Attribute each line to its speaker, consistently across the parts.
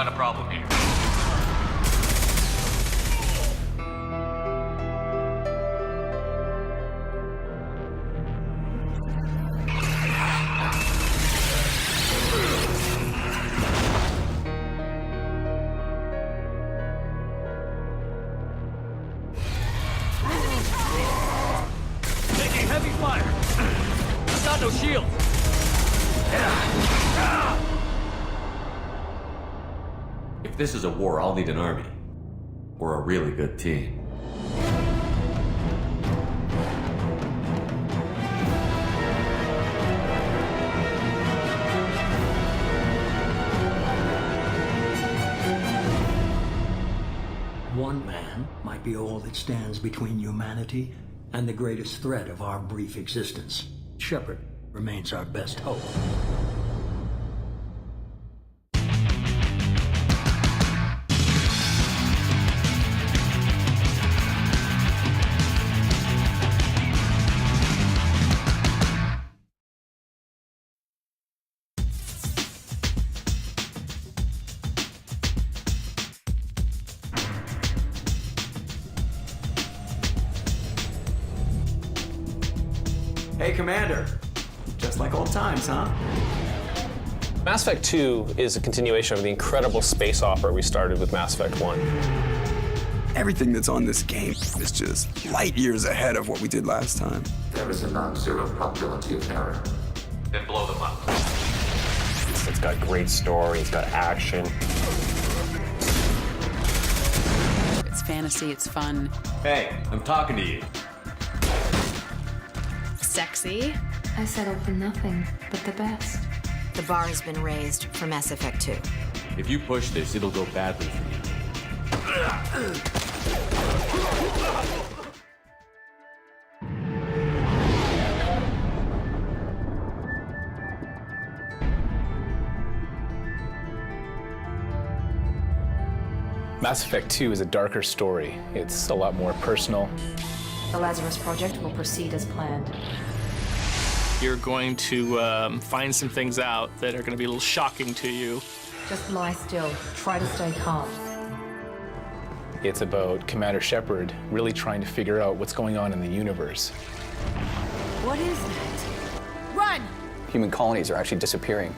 Speaker 1: got a problem here.
Speaker 2: Taking heavy fire. He's got no shield.
Speaker 3: If this is a war, I'll need an army. Or a really good team.
Speaker 4: One man might be all that stands between humanity and the greatest threat of our brief existence. Shepard remains our best hope.
Speaker 5: Hey, Commander. Just like old times, huh?
Speaker 6: Mass Effect 2 is a continuation of the incredible space opera we started with Mass Effect 1.
Speaker 7: Everything that's on this game is just light years ahead of what we did last time.
Speaker 1: There is a non-zero probability of error. Then blow them up.
Speaker 8: It's got great story, it's got action.
Speaker 9: It's fantasy, it's fun.
Speaker 3: Hey, I'm talking to you.
Speaker 9: Sexy.
Speaker 10: I settled for nothing but the best.
Speaker 11: The bar has been raised for Mass Effect 2.
Speaker 3: If you push this, it'll go badly for you.
Speaker 6: Mass Effect 2 is a darker story. It's a lot more personal.
Speaker 10: The Lazarus Project will proceed as planned.
Speaker 2: You're going to find some things out that are going to be a little shocking to you.
Speaker 10: Just lie still. Try to stay calm.
Speaker 6: It's about Commander Shepard really trying to figure out what's going on in the universe.
Speaker 10: What is that? Run!
Speaker 12: Human colonies are actually disappearing,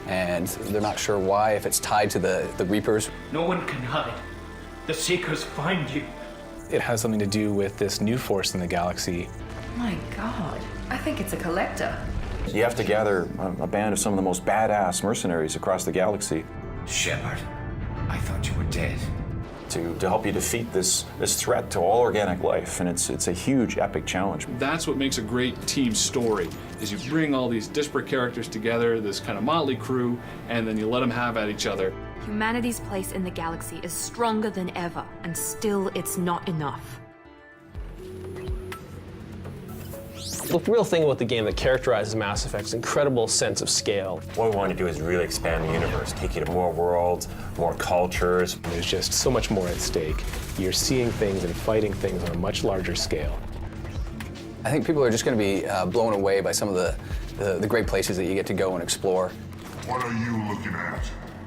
Speaker 12: and they're not sure why, if it's tied to the Reapers.
Speaker 2: No one can hide. The Seekers find you.
Speaker 6: It has something to do with this new force in the galaxy.
Speaker 10: My God. I think it's a collector.
Speaker 8: You have to gather a band of some of the most badass mercenaries across the galaxy.
Speaker 1: Shepard, I thought you were dead.
Speaker 8: To help you defeat this threat to all organic life, and it's a huge epic challenge.
Speaker 13: That's what makes a great team story, is you bring all these disparate characters together, this kind of motley crew, and then you let them have at each other.
Speaker 10: Humanity's place in the galaxy is stronger than ever, and still it's not enough.
Speaker 6: The real thing about the game that characterizes Mass Effect's incredible sense of scale.
Speaker 8: What we want to do is really expand the universe, take you to more worlds, more cultures.
Speaker 6: There's just so much more at stake. You're seeing things and fighting things on a much larger scale.
Speaker 12: I think people are just going to be blown away by some of the great places that you get to go and explore.
Speaker 14: What are you looking at?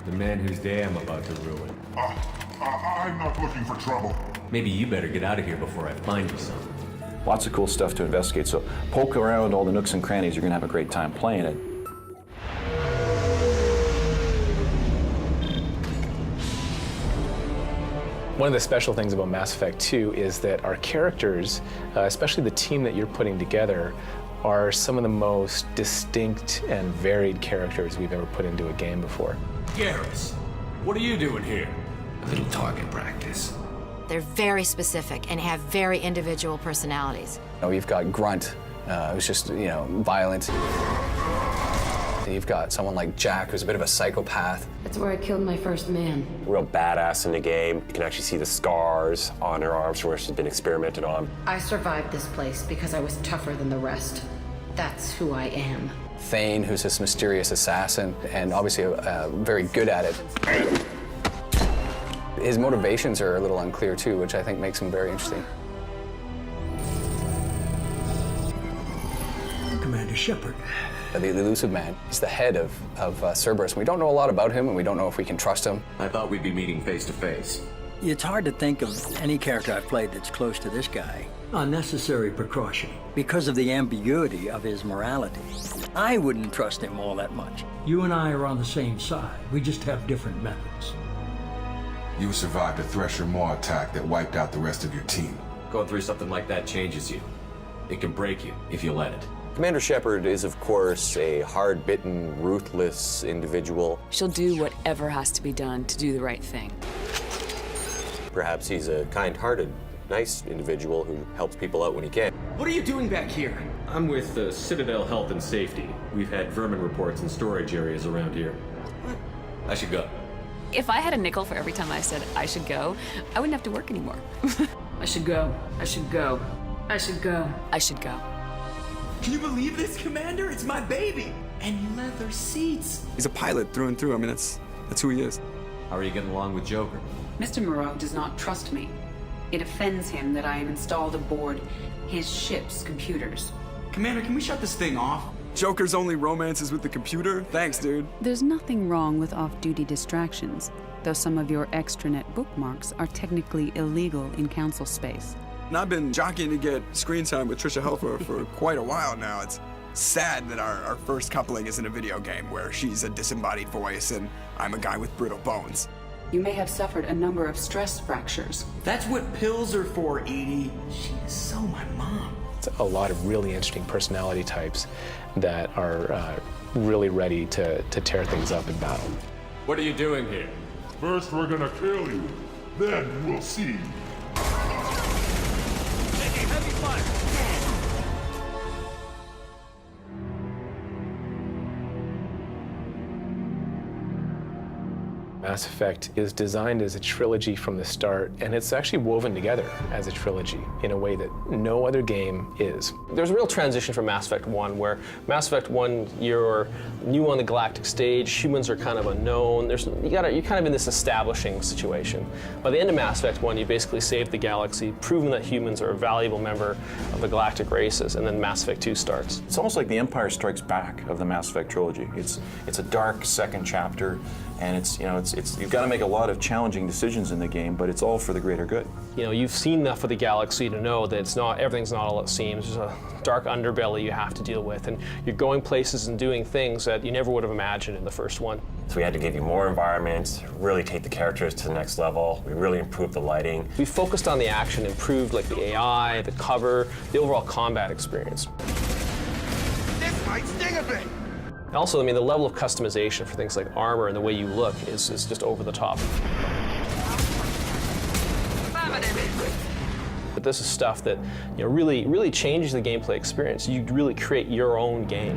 Speaker 3: The man whose day I'm about to ruin.
Speaker 14: I'm not looking for trouble.
Speaker 3: Maybe you better get out of here before I find you something.
Speaker 8: Lots of cool stuff to investigate, so poke around all the nooks and crannies. You're going to have a great time playing it.
Speaker 6: One of the special things about Mass Effect 2 is that our characters, especially the team that you're putting together, are some of the most distinct and varied characters we've ever put into a game before.
Speaker 1: Garrus, what are you doing here? A little target practice.
Speaker 11: They're very specific and have very individual personalities.
Speaker 12: You've got Grunt, who's just, violent. You've got someone like Jack, who's a bit of a psychopath.
Speaker 10: That's where I killed my first man.
Speaker 8: Real badass in the game. You can actually see the scars on her arms where she's been experimented on.
Speaker 10: I survived this place because I was tougher than the rest. That's who I am.
Speaker 12: Thane, who's this mysterious assassin, and obviously very good at it. His motivations are a little unclear too, which I think makes him very interesting.
Speaker 4: Commander Shepard,
Speaker 12: The elusive man. He's the head of Cerberus. We don't know a lot about him, and we don't know if we can trust him.
Speaker 3: I thought we'd be meeting face to face.
Speaker 4: It's hard to think of any character I've played that's close to this guy. Unnecessary precaution because of the ambiguity of his morality. I wouldn't trust him all that much. You and I are on the same side. We just have different methods.
Speaker 14: You survived a Thresher Maw attack that wiped out the rest of your team.
Speaker 3: Going through something like that changes you. It can break you if you let it.
Speaker 15: Commander Shepard is, of course, a hard-bitten, ruthless individual.
Speaker 9: She'll do whatever has to be done to do the right thing.
Speaker 15: Perhaps he's a kind-hearted, nice individual who helps people out when he can.
Speaker 5: What are you doing back here?
Speaker 3: I'm with the Citadel Health and Safety. We've had vermin reports in storage areas around here. What? I should go.
Speaker 9: If I had a nickel for every time I said I should go, I wouldn't have to work anymore.
Speaker 10: I should go. I should go. I should go.
Speaker 9: I should go.
Speaker 5: Can you believe this, Commander? It's my baby! And leather seats.
Speaker 7: He's a pilot through and through. I mean, that's who he is.
Speaker 3: How are you getting along with Joker?
Speaker 16: Mr. Moreau does not trust me. It offends him that I am installed aboard his ship's computers.
Speaker 5: Commander, can we shut this thing off?
Speaker 7: Joker's only romance is with the computer? Thanks, dude.
Speaker 17: There's nothing wrong with off-duty distractions, though some of your extranet bookmarks are technically illegal in council space.
Speaker 7: And I've been jockeying to get screen time with Trisha Helfer for quite a while now. It's sad that our first coupling is in a video game where she's a disembodied voice and I'm a guy with brittle bones.
Speaker 16: You may have suffered a number of stress fractures.
Speaker 5: That's what pills are for, Edie. She is so my mom.
Speaker 6: It's a lot of really interesting personality types that are really ready to tear things up in battle.
Speaker 1: What are you doing here?
Speaker 14: First we're gonna kill you, then we'll see.
Speaker 1: Taking heavy fire.
Speaker 6: Mass Effect is designed as a trilogy from the start, and it's actually woven together as a trilogy in a way that no other game is.
Speaker 18: There's a real transition from Mass Effect 1, where Mass Effect 1, you're new on the galactic stage, humans are kind of unknown, you're kind of in this establishing situation. By the end of Mass Effect 1, you basically saved the galaxy, proven that humans are a valuable member of the galactic races, and then Mass Effect 2 starts.
Speaker 8: It's almost like the Empire Strikes Back of the Mass Effect trilogy. It's a dark second chapter, and you've got to make a lot of challenging decisions in the game, but it's all for the greater good.
Speaker 18: You know, you've seen enough of the galaxy to know that everything's not all it seems. There's a dark underbelly you have to deal with, and you're going places and doing things that you never would have imagined in the first one.
Speaker 15: So we had to give you more environments, really take the characters to the next level. We really improved the lighting.
Speaker 18: We focused on the action, improved like the AI, the cover, the overall combat experience.
Speaker 14: This might sting a bit.
Speaker 18: Also, I mean, the level of customization for things like armor and the way you look is just over the top. But this is stuff that really changes the gameplay experience. You really create your own game.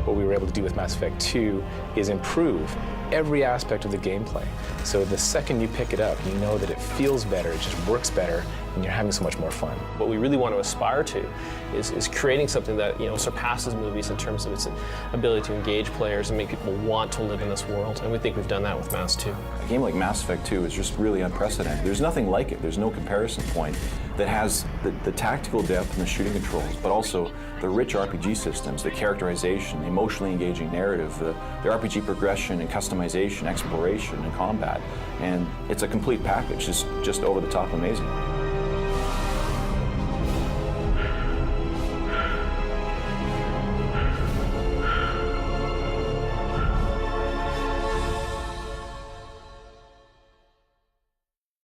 Speaker 6: What we were able to do with Mass Effect 2 is improve every aspect of the gameplay. So the second you pick it up, you know that it feels better, it just works better, and you're having so much more fun.
Speaker 18: What we really want to aspire to is creating something that surpasses movies in terms of its ability to engage players and make people want to live in this world. And we think we've done that with Mass 2.
Speaker 8: A game like Mass Effect 2 is just really unprecedented. There's nothing like it. There's no comparison point that has the tactical depth and the shooting controls, but also the rich RPG systems, the characterization, the emotionally engaging narrative, the RPG progression and customization, exploration, and combat. And it's a complete package. It's just over the top amazing.